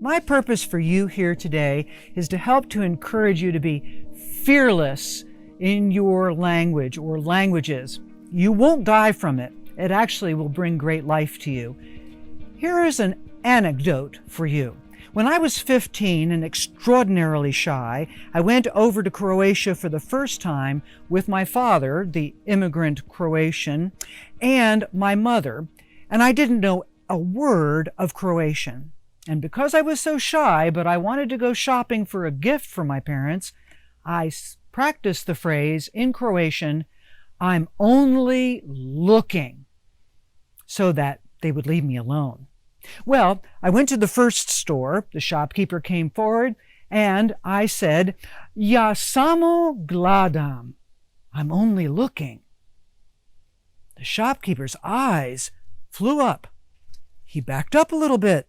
My purpose for you here today is to help to encourage you to be fearless in your language or languages. You won't die from it. It actually will bring great life to you. Here is an anecdote for you. When I was 15 and extraordinarily shy, I went over to Croatia for the first time with my father, the immigrant Croatian, and my mother, and I didn't know a word of Croatian. And because I was so shy, but I wanted to go shopping for a gift for my parents, I practiced the phrase in Croatian, "I'm only looking," so that they would leave me alone. Well, I went to the first store. The shopkeeper came forward and I said, "Ja samo gledam." I'm only looking. The shopkeeper's eyes flew up. He backed up a little bit.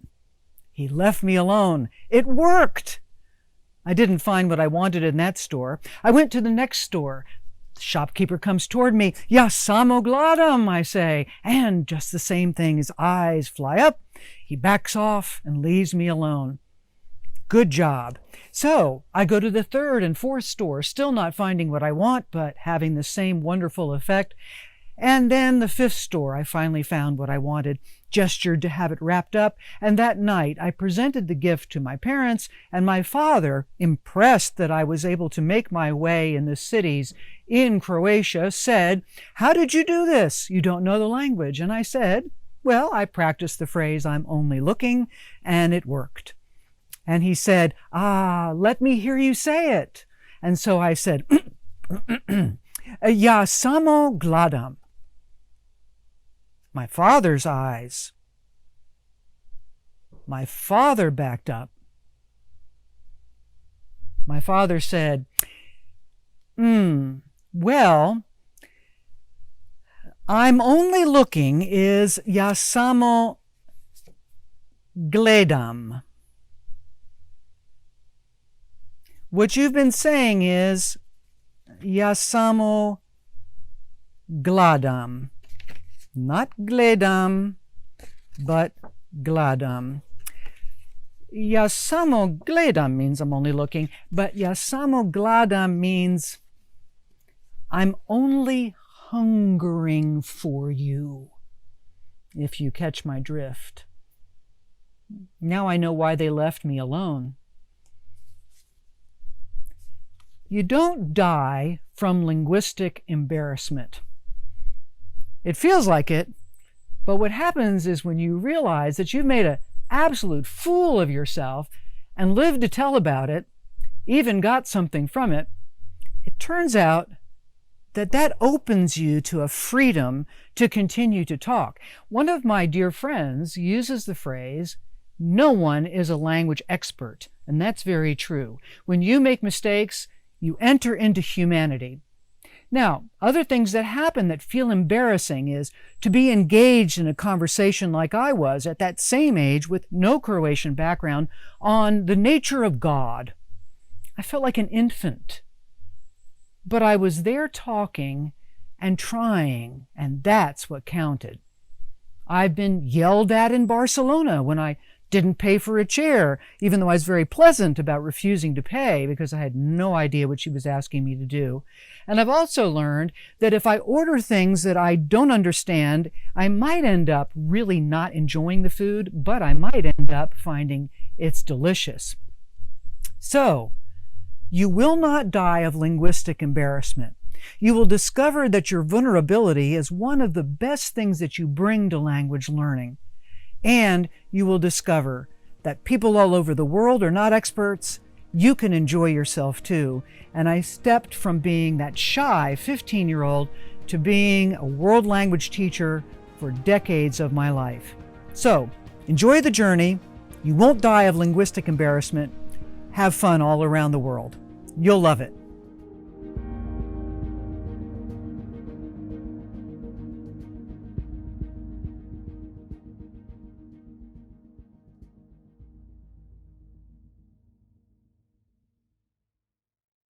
He left me alone. It worked. I didn't find what I wanted in that store. I went to the next store. The shopkeeper comes toward me. "Ja samo gledam," I say, and just the same thing. His eyes fly up. He backs off and leaves me alone. Good job. So I go to the third and fourth store, still not finding what I want, but having the same wonderful effect. And then the fifth store, I finally found what I wanted, gestured to have it wrapped up, and that night I presented the gift to my parents, and my father, impressed that I was able to make my way in the cities in Croatia, said, "How did you do this? You don't know the language." And I said, "Well, I practiced the phrase, 'I'm only looking,' and it worked." And he said, "Let me hear you say it." And so I said, "Ja samo gledam." My father's eyes. My father backed up. My father said, well, "I'm only looking" is "Ja samo gledam." What you've been saying is "Ja samo gledam." Not gledam, but gledam. Ja samo gledam means "I'm only looking," but ja samo gledam means "I'm only hungering for you," if you catch my drift. Now I know why they left me alone. You don't die from linguistic embarrassment. It feels like it, but what happens is when you realize that you've made an absolute fool of yourself and lived to tell about it, even got something from it, it turns out that that opens you to a freedom to continue to talk. One of my dear friends uses the phrase, "No one is a language expert," and that's very true. When you make mistakes, you enter into humanity. Now, other things that happen that feel embarrassing is to be engaged in a conversation like I was at that same age with no Croatian background on the nature of God. I felt like an infant. But I was there talking and trying, and that's what counted. I've been yelled at in Barcelona when I didn't pay for a chair, even though I was very pleasant about refusing to pay because I had no idea what she was asking me to do. And I've also learned that if I order things that I don't understand, I might end up really not enjoying the food, but I might end up finding it's delicious. So, you will not die of linguistic embarrassment. You will discover that your vulnerability is one of the best things that you bring to language learning. And you will discover that people all over the world are not experts. You can enjoy yourself too. And I stepped from being that shy 15-year-old to being a world language teacher for decades of my life. So, enjoy the journey. You won't die of linguistic embarrassment. Have fun all around the world. You'll love it.